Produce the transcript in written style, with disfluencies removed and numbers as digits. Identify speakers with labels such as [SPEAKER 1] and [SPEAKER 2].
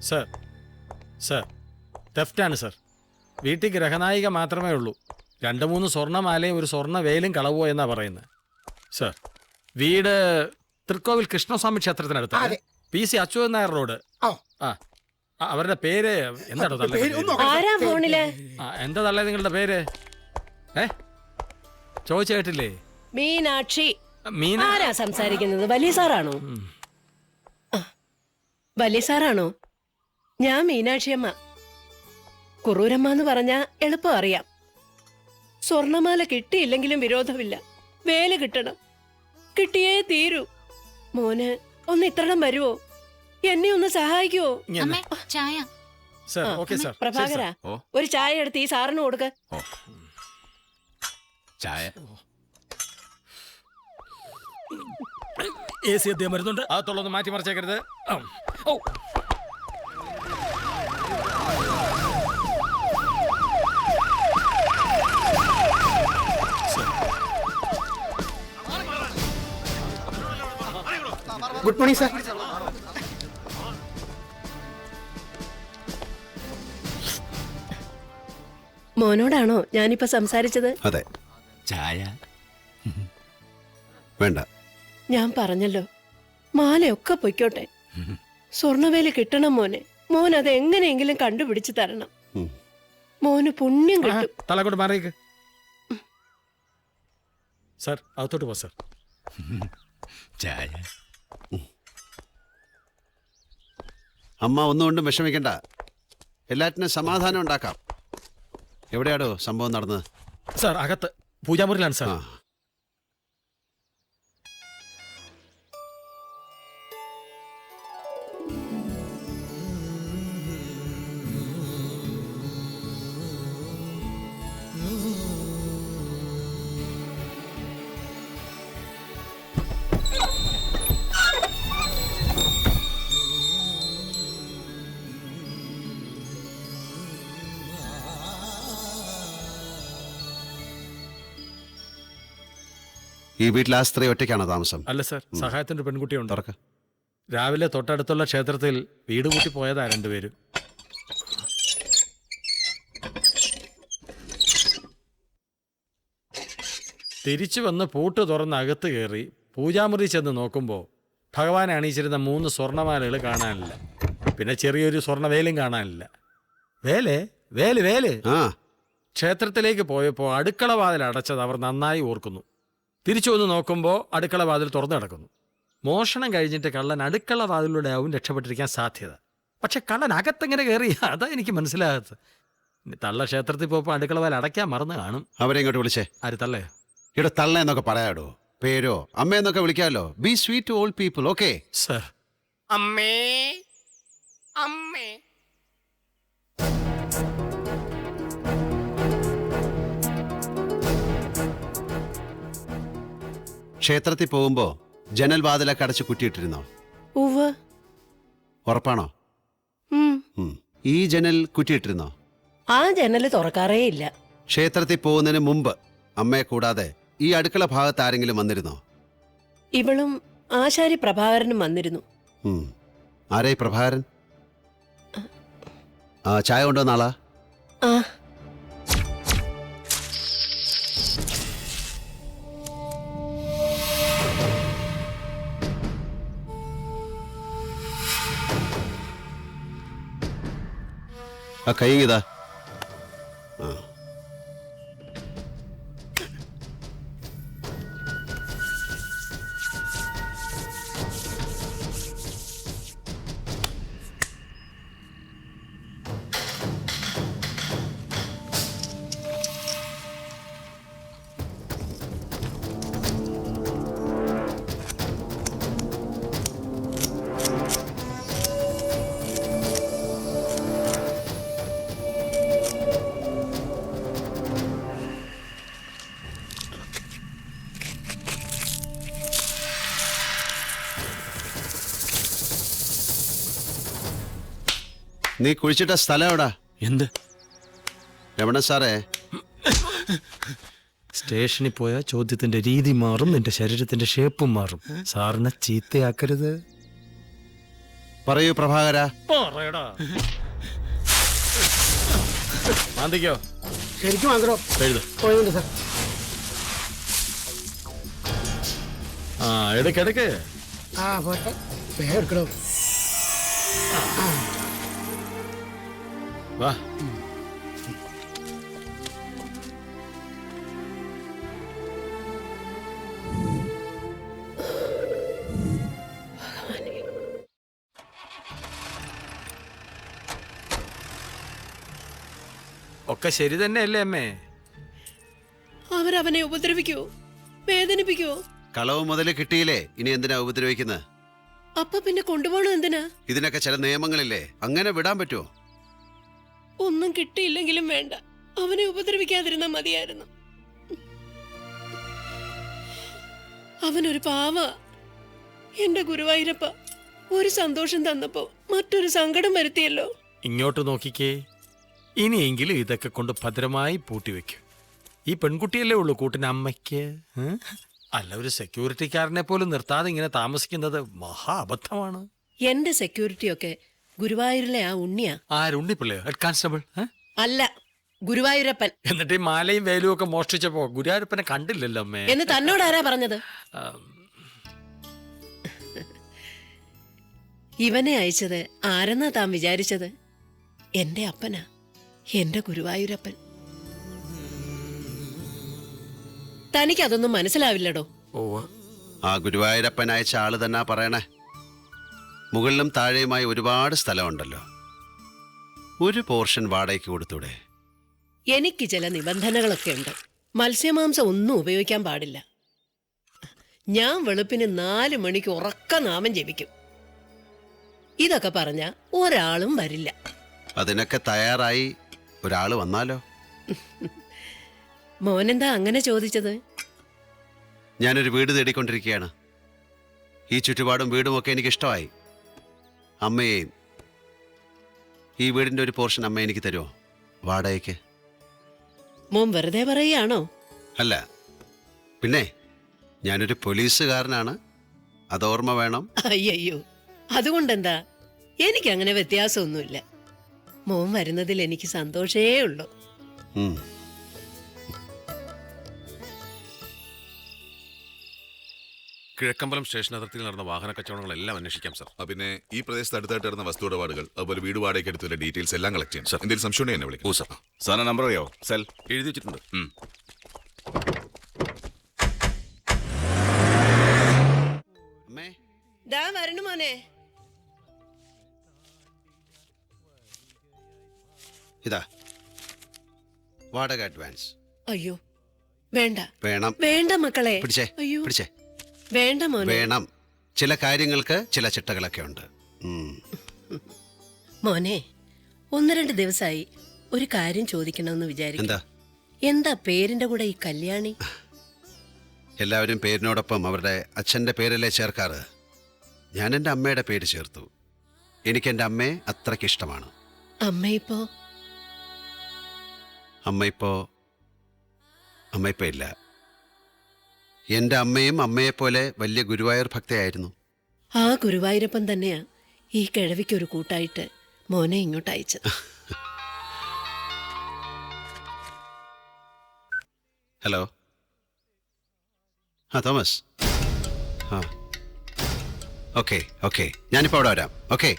[SPEAKER 1] Sir sir തെഫ്റ്റാണ് sir. വീട്ടിൽ ഗ്രഹനായിക മാത്രമേ ഉള്ളൂ. 2-3 സ്വർണ്ണമാലയും ഒരു സ്വർണ്ണ വേലും കളവോ എന്നാ പറയുന്നത്. സർ വീട് തൃക്കോവിൽ കൃഷ്ണസ്വാമി ക്ഷേത്രത്തിനടുത്ത്, PC അച്യുതൻ നായർ റോഡ്. ആ അവരുടെ പേര് എന്താണോ തള്ളേ? എന്താ തള്ളേ നിങ്ങളുടെ പേര്? ചോദിച്ചു കേട്ടില്ലേ?
[SPEAKER 2] മീനാക്ഷി. ആരാ സംസാരിക്കുന്നത്? വലിയ സാറാണോ? വലിയ സാറാണോ? ഞാൻ മീനാക്ഷിയമ്മ. കുറൂരമ്മ എന്ന് പറഞ്ഞാ എളുപ്പം അറിയാം. സ്വർണമാല കിട്ടിയില്ലെങ്കിലും വിരോധമില്ല, വേല കിട്ടണം, കിട്ടിയേ തീരൂ. മോന് ഒന്ന് ഇത്രണം വരുവോ? എന്നെ ഒന്ന് സഹായിക്കുവോ? പ്രഭാകര, ഒരു ചായ എടുത്ത് ഈ സാറിന് കൊടുക്ക.
[SPEAKER 1] മരുന്നുണ്ട്, അകത്തുള്ളൊന്ന് മാറ്റി മറിച്ചേക്കരുത്.
[SPEAKER 3] Good morning sir.
[SPEAKER 2] മോനോടാണോ ഞാനിപ്പോ സംസാരിച്ചത്?
[SPEAKER 4] അതെ. ചായ വേണ്ട.
[SPEAKER 2] ഞാൻ പറഞ്ഞല്ലോ, മാലയൊക്കെ പൊയ്ക്കോട്ടെ, സ്വർണ്ണവേല കിട്ടണം മോനെ. മോൻ അത് എങ്ങനെയെങ്കിലും കണ്ടുപിടിച്ച് തരണം. മോന് പുണ്യം കിട്ടും.
[SPEAKER 1] തലക്കോട്ട് മാറിയേക്ക് സാർ, അകത്തോട്ട് പോ സാർ.
[SPEAKER 4] ചായ. അമ്മ ഒന്നുകൊണ്ടും വിഷമിക്കണ്ട, എല്ലാറ്റിനും സമാധാനം ഉണ്ടാക്കാം. എവിടെയാടോ സംഭവം നടന്നത്?
[SPEAKER 1] സാർ അകത്ത് പൂജാമുറിയിലാണ് സാർ.
[SPEAKER 4] ഈ വീട്ടിൽ ആ സ്ത്രീ ഒറ്റയ്ക്കാണോ താമസം?
[SPEAKER 1] അല്ല സാർ, സഹായത്തിന്റെ പെൺകുട്ടിയുണ്ട്.
[SPEAKER 4] തുറക്ക്.
[SPEAKER 1] രാവിലെ തൊട്ടടുത്തുള്ള ക്ഷേത്രത്തിൽ വീട് കൂട്ടി പോയതാ 2 പേരും. തിരിച്ചു വന്ന് പൂട്ട് തുറന്ന് അകത്ത് കയറി പൂജാമുറി ചെന്ന് നോക്കുമ്പോൾ ഭഗവാനെ അണിയിച്ചിരുന്ന 3 സ്വർണ്ണമാലകൾ കാണാനില്ല. പിന്നെ ചെറിയൊരു സ്വർണ്ണവേലും കാണാനില്ല. വേലേ വേല് വേല്. ക്ഷേത്രത്തിലേക്ക് പോയപ്പോൾ അടുക്കള വാതിൽ അടച്ചത് അവർ നന്നായി ഓർക്കുന്നു. തിരിച്ചു വന്ന് നോക്കുമ്പോൾ അടുക്കള വാതിൽ തുറന്നു കിടക്കുന്നു. മോഷണം കഴിഞ്ഞിട്ട് കള്ളൻ അടുക്കള വാതിലൂടെ ആവും രക്ഷപ്പെട്ടിരിക്കാൻ സാധ്യത. പക്ഷെ കള്ളൻ അകത്തെങ്ങനെ കയറി, അതാ എനിക്ക് മനസ്സിലാകാത്തത്. തള്ള ക്ഷേത്രത്തിൽ പോയപ്പോൾ അടുക്കള വാതിൽ അടയ്ക്കാൻ മറന്ന് കാണും.
[SPEAKER 4] അവരെ ഇങ്ങോട്ട് വിളിച്ചേ.
[SPEAKER 1] ആര്? തള്ളയോ?
[SPEAKER 4] ഇവിടെ തള്ള എന്നൊക്കെ പറയാടോ, പേരോ അമ്മയെന്നൊക്കെ വിളിക്കാമല്ലോ. Be sweet to all people. Okay
[SPEAKER 1] sir.
[SPEAKER 3] അമ്മേ അമ്മേ.
[SPEAKER 4] ക്ഷേത്രത്തിൽ പോകുമ്പോ ജനൽ വാതിലൊക്കെ അടച്ച് കുറ്റിയിട്ടിരുന്നോ? ഉറപ്പാണോ? ഈ ജനൽ കുറ്റിയിട്ടിരുന്നോ?
[SPEAKER 2] ആ ജനല് തുറക്കാറേ ഇല്ല.
[SPEAKER 4] ക്ഷേത്രത്തിൽ പോകുന്നതിന് മുമ്പ് അമ്മയെ കൂടാതെ ഈ അടുക്കള ഭാഗത്ത് ആരെങ്കിലും വന്നിരുന്നോ?
[SPEAKER 2] ഇവളും ആശാരി പ്രഭാകരനും വന്നിരുന്നു.
[SPEAKER 4] ആരായി പ്രഭാകരൻ? ചായ കൊണ്ടുവന്ന ആളാ? ആ കൈങ്ങിതാ. നീ കുഴിച്ചിട്ട സ്ഥലം എവിടാ?
[SPEAKER 1] എന്ത്?
[SPEAKER 4] രമണ സാറേ,
[SPEAKER 1] സ്റ്റേഷനിൽ പോയാൽ ചോദ്യത്തിന്റെ രീതി മാറും, നിന്റെ ശരീരത്തിന്റെ ഷേപ്പും മാറും. സാറിനെ ചീത്തയാക്കരുത്.
[SPEAKER 4] പറയൂ പ്രഭാകര.
[SPEAKER 1] പറയടാ. മാന്തിക്കോ?
[SPEAKER 3] ശരിക്കും മാത്രം
[SPEAKER 1] എഴുത്.
[SPEAKER 3] പോയുണ്ട് സാർ.
[SPEAKER 1] ആ എടുക്കെടുക്ക്.
[SPEAKER 3] ആ പോട്ടെ, വേഗം എടുക്കണോ.
[SPEAKER 1] വാ. ഒക്കെ ശരി തന്നെയല്ലേ അമ്മേ?
[SPEAKER 2] അവരവനെ ഉപദ്രവിക്കോ, വേദനിപ്പിക്കോ?
[SPEAKER 4] കളവ് മുതൽ കിട്ടിയില്ലേ, ഇനി എന്തിനാ ഉപദ്രവിക്കുന്നത്?
[SPEAKER 2] അപ്പൊ പിന്നെ കൊണ്ടുപോകണം എന്തിനാ?
[SPEAKER 4] ഇതിനൊക്കെ ചില നിയമങ്ങളില്ലേ, അങ്ങനെ വിടാൻ പറ്റുമോ?
[SPEAKER 2] ഒന്നും കിട്ടിയില്ലെങ്കിലും വേണ്ട, അവനെ ഉപദ്രവിക്കാതിരുന്നാ മതിയായിരുന്നു. അവനൊരു പാവ. എന്റെ ഗുരുവായൂരപ്പ, ഒരു സന്തോഷം തന്നപ്പോ മറ്റൊരു സങ്കടം വരുത്തിയല്ലോ.
[SPEAKER 1] ഇങ്ങോട്ട് നോക്കിക്കേ. ഇനിയെങ്കിലും ഇതൊക്കെ കൊണ്ട് ഭദ്രമായി പൂട്ടിവെക്കും. ഈ പെൺകുട്ടിയല്ലേ ഉള്ളൂ കൂട്ടിന് അമ്മയ്ക്ക്. അല്ല, ഒരു സെക്യൂരിറ്റിക്കാരനെ പോലും നിർത്താതെ ഇങ്ങനെ താമസിക്കുന്നത് മഹാ അബദ്ധമാണ്.
[SPEAKER 2] എന്റെ സെക്യൂരിറ്റി ഒക്കെ ഗുരുവായൂരിലെ ആ ഉണ്ണിയാ.
[SPEAKER 1] ആരുണ്ണിപ്പിള്ളയോ? Head constable?
[SPEAKER 2] അല്ല, ഗുരുവായൂരപ്പൻ.
[SPEAKER 1] എന്നിട്ട് ഈ മാലയും വേലും ഒക്കെ മോഷ്ടിച്ചപ്പോ ഗുരുവായൂരപ്പനെ കണ്ടില്ലല്ലോ അമ്മേ.
[SPEAKER 2] എന്ന് തന്നോട് ആരാ പറഞ്ഞത്? ഇവനെ അയച്ചത് ആരെന്നാ താൻ വിചാരിച്ചത്? എന്റെ അപ്പനാ, എന്റെ ഗുരുവായൂരപ്പൻ. തനിക്കതൊന്നും മനസ്സിലാവില്ലടോ.
[SPEAKER 4] ആ ഗുരുവായൂരപ്പൻ അയച്ച ആള് തന്നെ പറയണേ. മുകളിലും താഴെയുമായി ഒരുപാട് സ്ഥലമുണ്ടല്ലോ, ഒരു പോർഷൻ വാടകയ്ക്ക് കൊടുത്തൂടെ?
[SPEAKER 2] എനിക്ക് ചില നിബന്ധനകളൊക്കെ ഉണ്ട്. മത്സ്യമാംസം ഒന്നും ഉപയോഗിക്കാൻ പാടില്ല. ഞാൻ വെളുപ്പിന് 4 മണിക്ക് ഉറക്ക നാമം ജപിക്കും. ഇതൊക്കെ പറഞ്ഞ ഒരാളും വരില്ല.
[SPEAKER 4] അതിനൊക്കെ തയ്യാറായി ഒരാള് വന്നാലോ?
[SPEAKER 2] മോനെന്താ അങ്ങനെ ചോദിച്ചത്?
[SPEAKER 4] ഞാനൊരു വീട് തേടിക്കൊണ്ടിരിക്കുകയാണ്. ഈ ചുറ്റുപാടും വീടുമൊക്കെ എനിക്ക് ഇഷ്ടമായി. അമ്മയെയും ഈ വീടിൻ്റെ ഒരു പോർഷൻ അമ്മ എനിക്ക് തരുമോ വാടകയ്ക്ക്?
[SPEAKER 2] മോൻ വെറുതെ പറയുകയാണോ?
[SPEAKER 4] അല്ല പിന്നെ, ഞാനൊരു പോലീസുകാരനാണ്, അതോർമ്മ വേണം.
[SPEAKER 2] അയ്യോ, അതുകൊണ്ടെന്താ? എനിക്കങ്ങനെ വ്യത്യാസമൊന്നുമില്ല. മോൻ വരുന്നതിൽ എനിക്ക് സന്തോഷേ ഉള്ളൂ.
[SPEAKER 4] ഉം.
[SPEAKER 5] കിഴക്കമ്പലം സ്റ്റേഷൻ അതിർത്തിയിൽ നടന്ന വാഹന കച്ചവടങ്ങളെല്ലാം അന്വേഷിക്കാം സർ.
[SPEAKER 6] പിന്നെ ഈ പ്രദേശത്ത് അടുത്തായിട്ട് നടന്ന വസ്തു ഇടപാടുകൾ, അതുപോലെ വീട് വാടകയ്ക്ക് എടുത്തുള്ള ഡീറ്റെയിൽസ് എല്ലാം കളക്ട് ചെയ്യാം സർ. എന്തെങ്കിലും സംശയം എന്നെ വിളിക്കും.
[SPEAKER 5] ഓ സർ. സാറിന് നമ്പർ അറിയാവോ? സെൽ
[SPEAKER 6] എഴുതി വെച്ചിട്ടുണ്ട്.
[SPEAKER 4] അമ്മേ,
[SPEAKER 2] ദാ വരണു മോനെ.
[SPEAKER 4] ഇതാ വാടക അഡ്വാൻസ്.
[SPEAKER 2] അയ്യോ വേണ്ട,
[SPEAKER 4] വേണം.
[SPEAKER 2] വേണ്ട മക്കളെ.
[SPEAKER 4] പിടിച്ചേ,
[SPEAKER 2] അയ്യോ
[SPEAKER 4] പിടിച്ചേ.
[SPEAKER 2] വേണ്ട മോനെ.
[SPEAKER 4] വേണം. ചില കാര്യങ്ങൾക്ക് ചില ചിട്ടകളൊക്കെ ഉണ്ട്.
[SPEAKER 2] മോനെ, 1-2 ദിവസമായി ഒരു കാര്യം ചോദിക്കണമെന്ന് വിചാരിക്കും.
[SPEAKER 4] എന്താ?
[SPEAKER 2] എന്താ പേരിന്റെ കൂടെ ഈ കല്യാണി?
[SPEAKER 4] എല്ലാവരും പേരിനോടൊപ്പം അവരുടെ അച്ഛൻ്റെ പേരല്ലേ ചേർക്കാറ്. ഞാൻ എൻ്റെ അമ്മയുടെ പേര് ചേർത്തു. എനിക്ക് എൻ്റെ അമ്മയെ അത്രയ്ക്ക് ഇഷ്ടമാണ്.
[SPEAKER 2] അമ്മയിപ്പോ
[SPEAKER 4] അമ്മ ഇപ്പൊ ഇല്ല. എൻ്റെ അമ്മയും അമ്മയെപ്പോലെ വലിയ ഗുരുവായൂർ ഭക്തയായിരുന്നു.
[SPEAKER 2] ആ ഗുരുവായൂരപ്പൻ തന്നെയാ ഈ കിഴവിക്കൊരു കൂട്ടായിട്ട് മോനെ ഇങ്ങോട്ട് അയച്ചത്.
[SPEAKER 4] ഹലോ. ആ തോമസ്. ആ ഓക്കെ, ഞാനിപ്പോൾ അവിടെ വരാം. ഓക്കെ.